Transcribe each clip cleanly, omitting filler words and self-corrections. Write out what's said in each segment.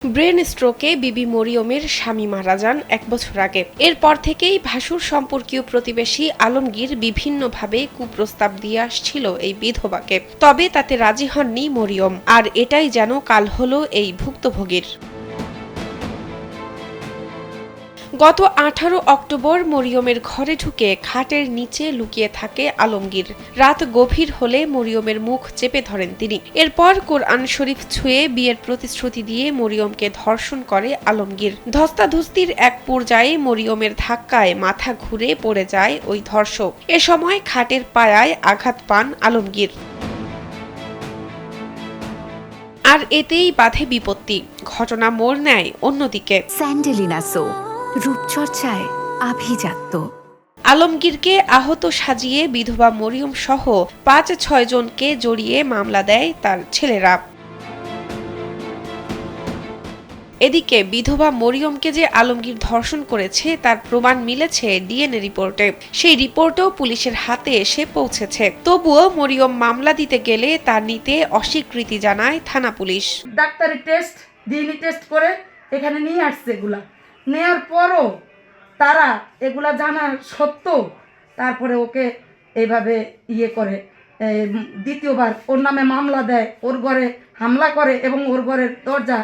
Brain স্ট্রোকে বিবি মরিয়মের স্বামী মারা যান ১ বছর আগে। এরপর থেকেই ভাসুর সম্পর্কীয় প্রতিবেশী আলমগীর বিভিন্নভাবে কুপ্রস্তাব দিয়ে আসছিল এই বিধবাকে। তবে তাতে রাজি হননি মরিয়ম। আর এটাই যেন কাল হলো এই ভুক্তভোগীর। গত ১৮ অক্টোবর মরিয়মের ঘরে ঢুকে খাটের নিচে লুকিয়ে থাকে আলমগীর। রাত গভীর হলে মরিয়মের মুখ চেপে ধরেন তিনি। এরপর কোরআন শরীফ ছুঁয়ে বিয়ের প্রতিশ্রুতি দিয়ে মরিয়মকে ধর্ষণ করে আলমগীর। ধস্তাধস্তির এক পর্যায়ে মরিয়মের ধাক্কায় মাথা ঘুরে পড়ে যায় ওই ধর্ষক। এ সময় খাটের পায়ায় আঘাত পান আলমগীর। আর এতেই বাধে বিপত্তি। ঘটনা মোড় নেয় অন্যদিকে। স্যান্ডেলিনা সো রূপচর্চায় আভিজাত্য। আলমগীরকে আহত সাজিয়ে বিধবা মরিয়ম সহ ৫-৬ জনকে জড়িয়ে মামলা দেয় তার ছেলেরা। এদিকে বিধবা মরিয়মকে যে আলমগীর ধর্ষণ করেছে তার প্রমাণ মিলেছে ডিএনএ রিপোর্টে। সেই রিপোর্টও পুলিশের হাতে এসে পৌঁছেছে। তবুও মরিয়ম মামলা দিতে গেলে তা নিতে অস্বীকৃতি জানায় থানা পুলিশ। ডাক্তারি টেস্ট ডিএনএ টেস্ট করে এখানে নিয়ে আসছে। এগুলা নেওয়ার পরও তারা এগুলা জানা সত্ত্বেও তারপরে ওকে এইভাবে করে দ্বিতীয়বার ওর নামে মামলা দেয়, ওর ঘরে হামলা করে এবং ওর ঘরের দরজা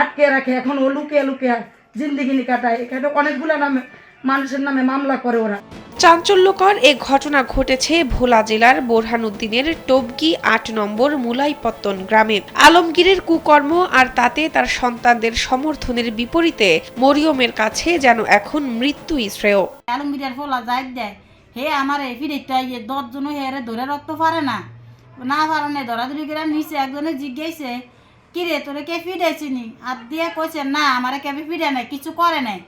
আটকে রাখে। এখন ও লুকিয়ে লুকিয়ে জিন্দিগিনি কাটায়। এখানে অনেকগুলো নামে মানুষের নামে মামলা করে ওরা। চাঞ্চল্যকর এ ঘটনা ঘটেছে ভোলা জেলার বোরহানউদ্দিনের টবগী ৮ নম্বর মুলাইপত্তন গ্রামে। আলমগীরের কুকর্ম আর তাতে তার সন্তানদের সমর্থনের বিপরীতে মরিয়মের কাছে যেন এখন মৃত্যুই শ্রেয়। আলমগীরের ফলা যাই দেয় হে আমার ফিরেটা ১০ জন হেরে ধরে রাখতে পারে না পারে না ধরাধরি করে নিচে একজনে জিজ্ঞাসে কিরে তোরে কে ফিরেছিনি আর দিয়ে কইছে না আমার কেবে ফিরে নাই, কিছু করে নাই,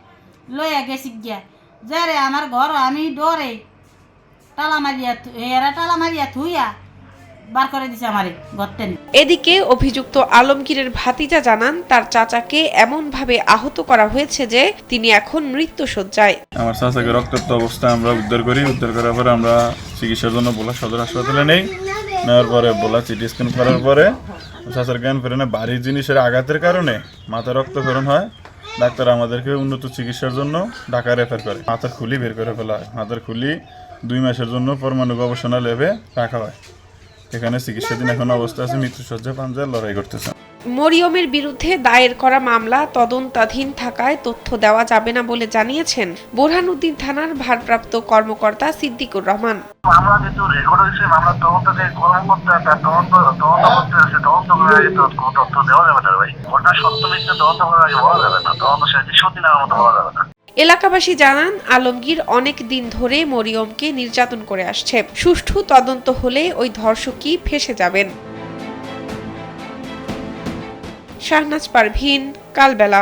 লইয়া গেছি গিয়া যে রে আমার ঘর আমি ডরে টালা মারিয়া থুইয়া বার করে দিছে আমারে ঘরতেন। এদিকে অভিযুক্ত আলমগীরের ভাতিজা জানান তার চাচাকে এমন ভাবে আহত করা হয়েছে যে তিনি এখন মৃত্যুশয্যায়। আমার চাচাকে রক্তাক্ত অবস্থায় আমরা উদ্ধার করার পরে আমরা চিকিৎসার জন্য বোলা সদর হাসপাতালে নেওয়ার পরে বোলা সিটি স্ক্যান করার পরে চাচার জ্ঞান ফেরে না, ভারী জিনিসের আঘাতের কারণে মাথা রক্তক্ষরণ হয়। ডাক্তার আমাদেরকে উন্নত চিকিৎসার জন্য ঢাকা রেফার করে। মাথার খুলি বের করে ফেলা হয়। মাথার খুলি 2 মাসের জন্য পরমাণু গবেষণা ল্যাবে রাখা হয়। এখানে চিকিৎসাধীন এখন অবস্থা আছে, মৃত্যুশয্যা পাঞ্জায় লড়াই করতেছে। মরিয়মের বিরুদ্ধে দায়ের করা মামলা তদন্তাধীন থাকায় তথ্য দেওয়া যাবে না বলে জানিয়েছেন বোরহানউদ্দিন থানার ভারপ্রাপ্ত কর্মকর্তা সিদ্দিকুর রহমান। মামলা যেহেতু রেকর্ড হয়েছে, মামলার তদন্ত যে কর্মকর্তা তার তদন্ত করতে আছে, তদন্ত করে আগে তথ্য দেওয়া যাবে না ভাই। ঘটনা সত্য মিথ্যা তদন্ত করার আগে বলা যাবে না, তদন্ত শেষ সত্যি না মতো বলা যাবে না। এলাকাবাসী জানান আলমগীর অনেক দিন ধরে মরিয়মকে নির্যাতন করে আসছে। সুষ্ঠু তদন্ত হলে ওই ধর্ষকই ফেঁসে যাবেন। শাহনাজ পারভীন, কালবেলা।